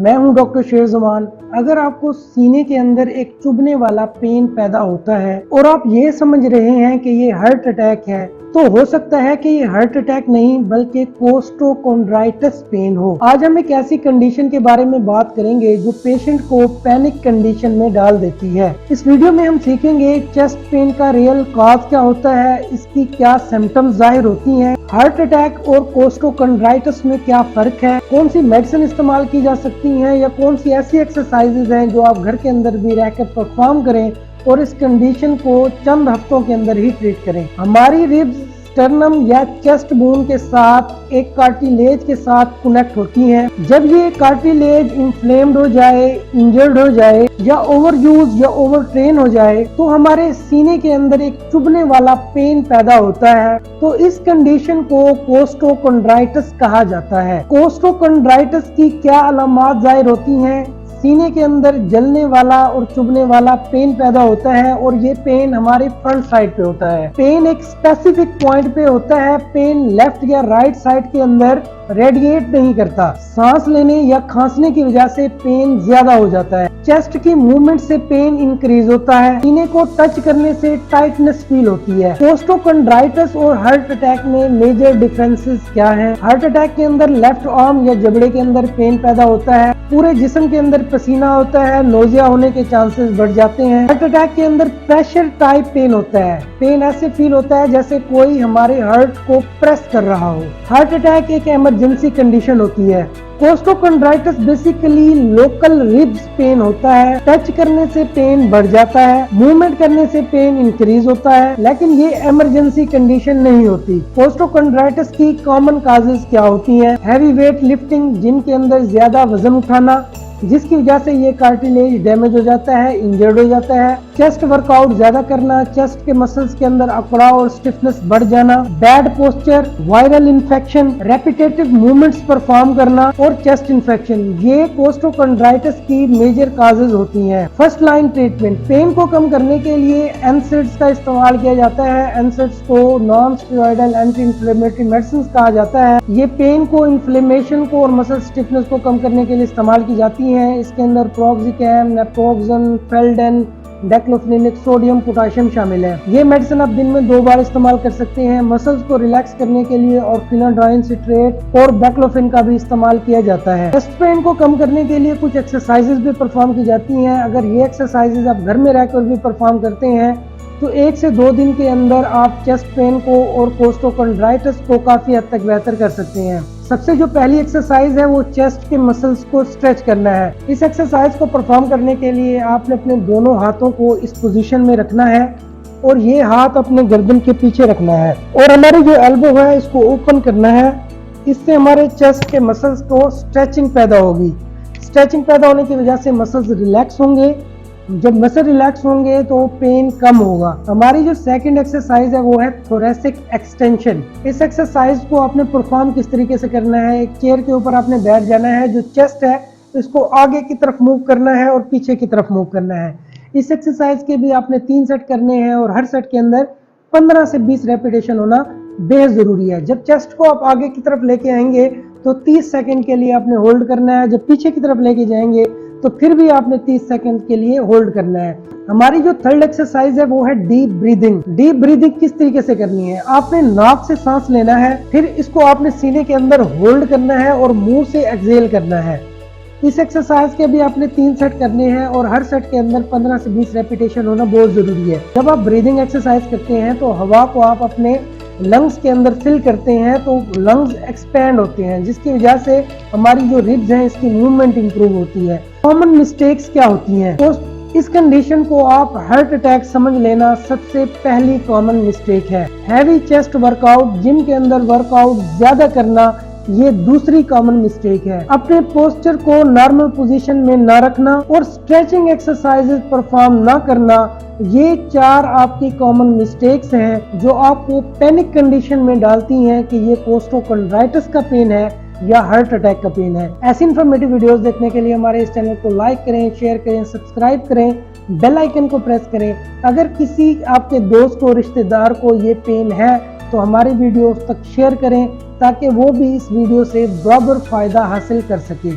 मैं हूं डॉक्टर शेर जुमान। अगर आपको सीने के अंदर एक चुभने वाला पेन पैदा होता है और आप ये समझ रहे हैं कि ये हार्ट अटैक है, तो हो सकता है कि ये हार्ट अटैक नहीं बल्कि कोस्टोकॉन्ड्राइटिस पेन हो। आज हम एक ऐसी कंडीशन के बारे में बात करेंगे जो पेशेंट को पैनिक कंडीशन में डाल देती है। इस वीडियो में हम सीखेंगे चेस्ट पेन का रियल कॉज क्या होता है, इसकी क्या सिम्टम्स जाहिर होती हैं, हार्ट अटैक और कोस्टोकॉन्ड्राइटिस में क्या फर्क है, कौन सी मेडिसिन इस्तेमाल की जा सकती है या कौन सी ऐसी एक्सरसाइजेज हैं जो आप घर के अंदर भी रहकर परफॉर्म करें और इस कंडीशन को चंद हफ्तों के अंदर ही ट्रीट करें। हमारी रिब्स स्टर्नम या चेस्ट बोन के साथ एक कार्टिलेज के साथ कनेक्ट होती हैं। जब ये कार्टिलेज इन्फ्लेम्ड हो जाए, इंजर्ड हो जाए या ओवर यूज या ओवर ट्रेन हो जाए तो हमारे सीने के अंदर एक चुभने वाला पेन पैदा होता है। तो इस कंडीशन को कोस्टोकॉन्ड्राइटिस कहा जाता है। कोस्टोकॉन्ड्राइटिस की क्या अलामात जाहिर होती हैं? सीने के अंदर जलने वाला और चुभने वाला पेन पैदा होता है और ये पेन हमारे फ्रंट साइड पे होता है। पेन एक स्पेसिफिक पॉइंट पे होता है। पेन लेफ्ट या राइट साइड के अंदर रेडिएट नहीं करता। सांस लेने या खांसने की वजह से पेन ज्यादा हो जाता है। चेस्ट की मूवमेंट से पेन इंक्रीज होता है। सीने को टच करने से टाइटनेस फील होती है। कोस्टोकॉन्ड्राइटिस और हार्ट अटैक में मेजर डिफरेंसेस क्या हैं? हार्ट अटैक के अंदर लेफ्ट आर्म या जबड़े के अंदर पेन पैदा होता है। पूरे जिस्म के अंदर पसीना होता है, नोजिया होने के चांसेस बढ़ जाते हैं। हार्ट अटैक के अंदर प्रेशर टाइप पेन होता है। पेन ऐसे फील होता है जैसे कोई हमारे हार्ट को प्रेस कर रहा हो। हार्ट अटैक एक इमरजेंसी कंडीशन होती है। कोस्टोकॉन्ड्राइटिस बेसिकली लोकल रिब्स पेन होता है। टच करने से पेन बढ़ जाता है, मूवमेंट करने से पेन इंक्रीज होता है, लेकिन ये इमरजेंसी कंडीशन नहीं होती। कोस्टोकॉन्ड्राइटिस की कॉमन काजेस क्या होती हैं? हैवी वेट लिफ्टिंग, जिनके अंदर ज्यादा वजन उठाना जिसकी वजह से ये कार्टिलेज डैमेज हो जाता है, इंजर्ड हो जाता है। चेस्ट वर्कआउट ज्यादा करना, चेस्ट के मसल्स के अंदर अकड़ाव और स्टिफनेस बढ़ जाना, bad posture, viral infection, repetitive movements perform करना और चेस्ट इन्फेक्शन, ये कोस्टोकॉन्ड्राइटिस की मेजर काजेज होती हैं। फर्स्ट लाइन ट्रीटमेंट, पेन को कम करने के लिए एनसेड्स का इस्तेमाल किया जाता है। एनसेड्स को non steroidal anti inflammatory medicine कहा जाता है। ये पेन को, इन्फ्लेमेशन को और मसल स्टिफनेस को कम करने के लिए इस्तेमाल की जाती है। इसके अंदर प्रोक्सिकैम, नेप्रोक्सन, फेल्डेन, डेक्लोफेनेक, सोडियम, पोटाशियम शामिल है। ये मेडिसिन आप दिन में 2 बार इस्तेमाल कर सकते हैं। मसल्स को रिलैक्स करने के लिए और फिनाड्राइन सिट्रेट और बैक्लोफिन का भी इस्तेमाल किया जाता है। चेस्ट पेन को कम करने के लिए कुछ एक्सरसाइजेज भी परफॉर्म की जाती हैं। अगर ये एक्सरसाइजेज आप घर में रहकर भी परफॉर्म करते हैं तो 1 से 2 दिन के अंदर आप चेस्ट पेन को और कोस्टोकॉन्ड्राइटिस को काफी हद तक बेहतर कर सकते हैं। सबसे जो पहली एक्सरसाइज है वो चेस्ट के मसल्स को स्ट्रेच करना है। इस एक्सरसाइज को परफॉर्म करने के लिए आपने अपने दोनों हाथों को इस पोजीशन में रखना है और ये हाथ अपने गर्दन के पीछे रखना है और हमारी जो एल्बो है इसको ओपन करना है। इससे हमारे चेस्ट के मसल्स को स्ट्रेचिंग पैदा होगी। स्ट्रेचिंग पैदा होने की वजह से मसल्स रिलैक्स होंगे। जब मसल रिलैक्स होंगे तो पेन कम होगा। हमारी जो सेकंड एक्सरसाइज है वो है थोरेसिक एक्सटेंशन। इस एक्सरसाइज को आपने परफॉर्म किस तरीके से करना है? एक चेयर के ऊपर आपने बैठ जाना है। जो चेस्ट है इसको आगे की तरफ मूव करना है और पीछे की तरफ मूव करना है। इस एक्सरसाइज के भी आपने 3 सेट करने हैं और हर सेट के अंदर 15 से 20 रेपिटेशन होना बेहद जरूरी है। जब चेस्ट को आप आगे की तरफ लेके आएंगे तो 30 सेकंड के लिए आपने होल्ड करना है। जब पीछे की तरफ लेके जाएंगे तो फिर भी आपने 30 सेकंड के लिए होल्ड करना है। हमारी जो थर्ड एक्सरसाइज है वो है डीप ब्रीदिंग। डीप ब्रीदिंग किस तरीके से करनी है? आपने नाक से सांस लेना है, फिर इसको आपने सीने के अंदर होल्ड करना है और मुंह से एक्सहेल करना है। इस एक्सरसाइज के भी आपने 3 सेट करने हैं और हर सेट के अंदर 15 से 20 रेपिटेशन होना बहुत जरूरी है। जब आप ब्रीदिंग एक्सरसाइज करते हैं तो हवा को आप अपने लंग्स के अंदर फिल करते हैं तो लंग्स एक्सपैंड होते हैं, जिसकी वजह से हमारी जो रिब्स हैं इसकी मूवमेंट इंप्रूव होती है। कॉमन मिस्टेक्स क्या होती हैं? तो इस कंडीशन को आप हार्ट अटैक समझ लेना सबसे पहली कॉमन मिस्टेक है। हैवी चेस्ट वर्कआउट, जिम के अंदर वर्कआउट ज्यादा करना, ये दूसरी कॉमन मिस्टेक है। अपने पोस्चर को नॉर्मल पोजीशन में ना रखना और स्ट्रेचिंग एक्सरसाइजेज परफॉर्म ना करना, ये 4 आपकी कॉमन मिस्टेक्स हैं जो आपको पैनिक कंडीशन में डालती हैं कि ये कोस्टोकॉन्ड्राइटिस का पेन है या हार्ट अटैक का पेन है। ऐसी इन्फॉर्मेटिव वीडियोस देखने के लिए हमारे इस चैनल को लाइक करें, शेयर करें, सब्सक्राइब करें, बेल आइकन को प्रेस करें। अगर किसी आपके दोस्त को, रिश्तेदार को ये पेन है तो हमारी वीडियो तक शेयर करें ताकि वो भी इस वीडियो से बराबर फायदा हासिल कर सके।